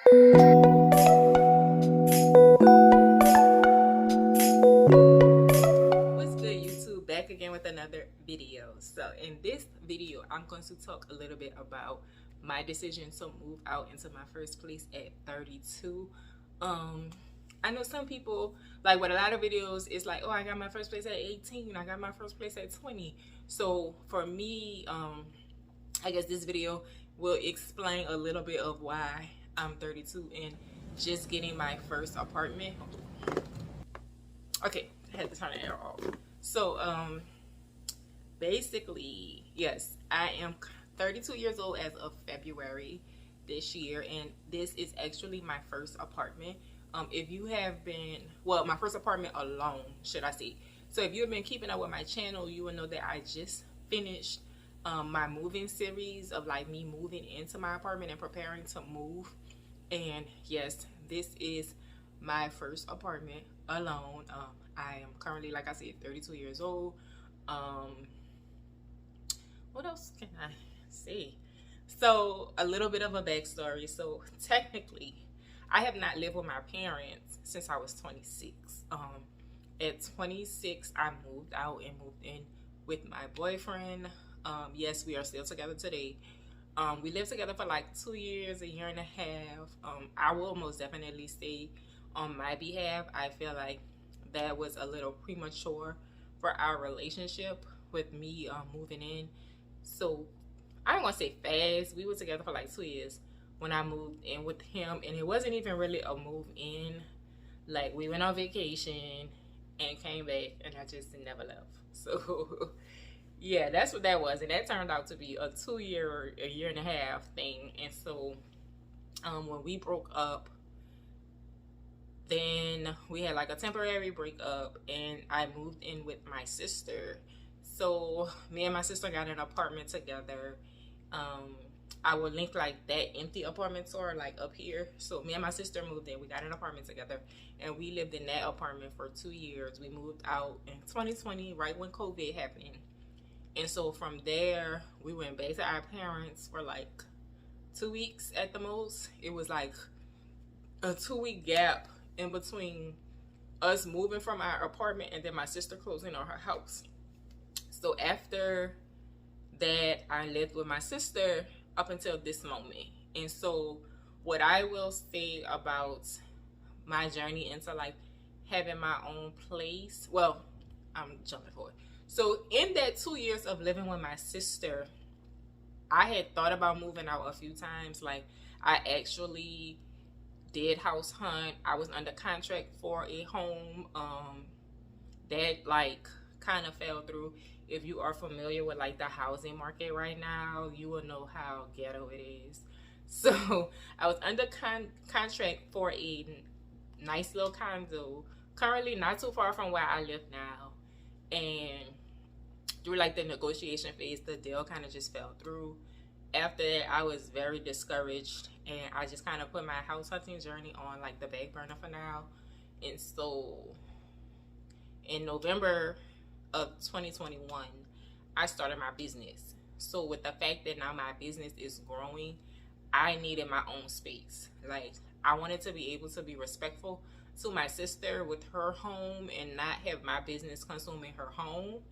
What's good, YouTube? Back again with another video. So in this video, I'm going to talk a little bit about my decision to move out into my first place at 32. I know some people, like with a lot of videos, it's like, oh, I got my first place at 18, I got my first place at 20. So for me, I guess this video will explain a little bit of why I'm 32 and just getting my first apartment. Okay, I had to turn the air off. So basically, yes, I am 32 years old as of February this year, and this is actually my first apartment. If you have been, well, my first apartment alone, should I say. So if you've been keeping up with my channel, you will know that I just finished my moving series of like me moving into my apartment and preparing to move. And yes, this is my first apartment alone. I am currently, like I said, 32 years old. What else can I say? So a little bit of a backstory. So technically, I have not lived with my parents since I was 26. At 26, I moved out and moved in with my boyfriend. Yes, we are still together today. We lived together for like 2 years, a year and a half. I will most definitely say on my behalf, I feel like that was a little premature for our relationship with me moving in. So I don't want to say fast. We were together for like 2 years when I moved in with him, and it wasn't even really a move in. Like, we went on vacation and came back, and I just never left. So yeah, that's what that was, and that turned out to be a 2 year, a year and a half thing. And so when we broke up, then we had like a temporary breakup, and I moved in with my sister. So me and my sister got an apartment together. I will link like that empty apartment tour like up here. So me and my sister moved in. We got an apartment together, and we lived in that apartment for 2 years. We moved out in 2020, right when COVID happened. And so from there, we went back to our parents for like 2 weeks at the most. It was like a 2-week gap in between us moving from our apartment and then my sister closing on her house. So after that, I lived with my sister up until this moment. And so what I will say about my journey into like having my own place, well, I'm jumping forward. So in that 2 years of living with my sister, I had thought about moving out a few times. Like, I actually did house hunt. I was under contract for a home that like kind of fell through. If you are familiar with like the housing market right now, you will know how ghetto it is. So I was under contract for a nice little condo, currently not too far from where I live now. And through like the negotiation phase, the deal kind of just fell through. After that, I was very discouraged, and I just kind of put my house hunting journey on like the back burner for now. And so in November of 2021, I started my business. So with the fact that now my business is growing, I needed my own space. Like, I wanted to be able to be respectful to my sister with her home and not have my business consuming her home.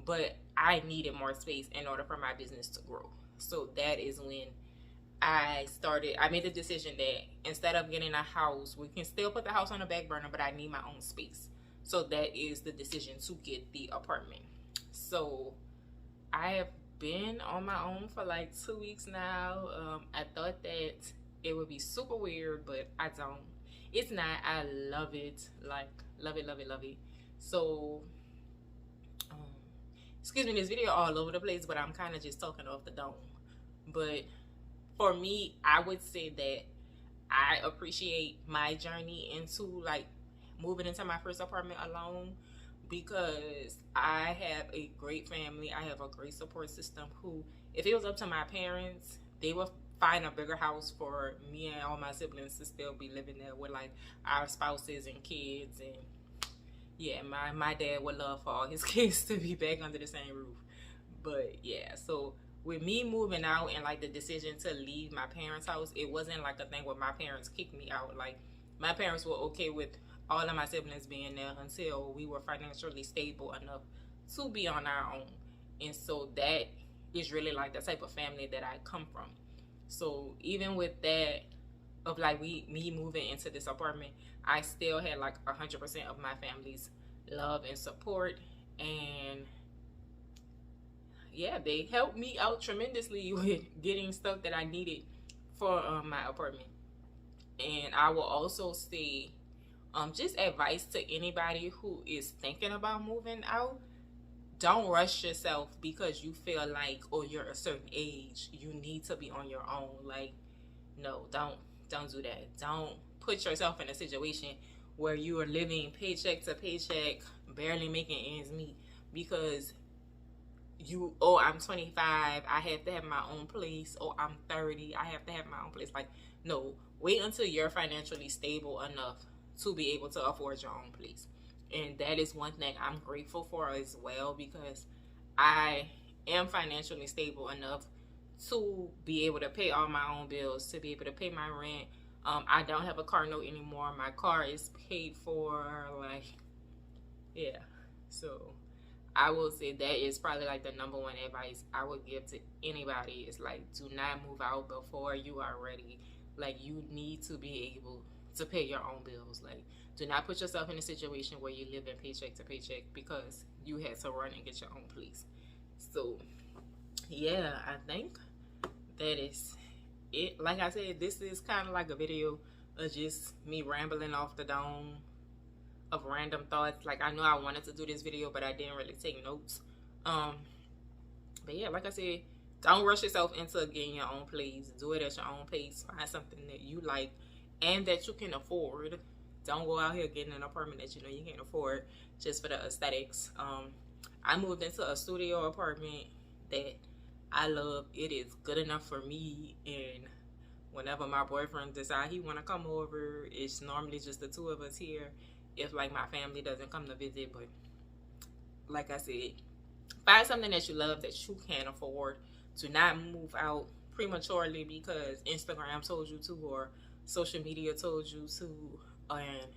But I needed more space in order for my business to grow. So that is when I made the decision that instead of getting a house, we can still put the house on the back burner, but I need my own space. So that is the decision to get the apartment. So I have been on my own for like 2 weeks now. I thought that it would be super weird, but I don't. It's not. I love it. Like, love it, love it, love it. So excuse me, this video all over the place, but I'm kind of just talking off the dome. But for me, I would say that I appreciate my journey into like moving into my first apartment alone, because I have a great family. I have a great support system who, if it was up to my parents, they would find a bigger house for me and all my siblings to still be living there with like our spouses and kids. And yeah, my dad would love for all his kids to be back under the same roof. But yeah, so with me moving out and like the decision to leave my parents' house, it wasn't like a thing where my parents kicked me out. Like my parents were okay with all of my siblings being there until we were financially stable enough to be on our own. And so that is really like the type of family that I come from. So even with that, of like me moving into this apartment, I still had like 100% of my family's love and support. And yeah, they helped me out tremendously with getting stuff that I needed for my apartment. And I will also say, just advice to anybody who is thinking about moving out: don't rush yourself because you feel like, oh, you're a certain age, you need to be on your own. Like, no, don't do that. Don't put yourself in a situation where you are living paycheck to paycheck, barely making ends meet, because you, oh, I'm 25, I have to have my own place. Oh, I'm 30, I have to have my own place. Like, no, wait until you're financially stable enough to be able to afford your own place. And that is one thing I'm grateful for as well, because I am financially stable enough to be able to pay all my own bills, to be able to pay my rent. I don't have a car note anymore. My car is paid for. Like, yeah. So I will say that is probably like the number one advice I would give to anybody, is like, do not move out before you are ready. Like, you need to be able to pay your own bills. Like, do not put yourself in a situation where you live in paycheck to paycheck because you had to run and get your own place. So yeah, I think that is it. Like I said, this is kind of like a video of just me rambling off the dome of random thoughts. Like, I know I wanted to do this video, but I didn't really take notes. But yeah, like I said, don't rush yourself into getting your own place. Do it at your own pace. Find something that you like and that you can afford. Don't go out here getting an apartment that you know you can't afford just for the aesthetics. I moved into a studio apartment that I love. It is good enough for me, and whenever my boyfriend decides he want to come over, it's normally just the two of us here, if like my family doesn't come to visit. But like I said, find something that you love that you can afford. Do not move out prematurely because Instagram told you to, or social media told you to. And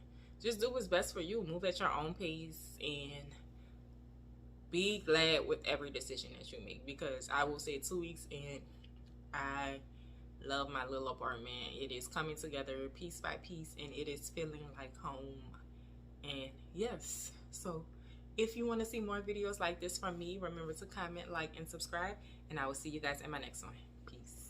just do what's best for you. Move at your own pace and be glad with every decision that you make, because I will say 2 weeks in, I love my little apartment. It is coming together piece by piece, and it is feeling like home. And yes, so if you want to see more videos like this from me, remember to comment, like, and subscribe, and I will see you guys in my next one. Peace.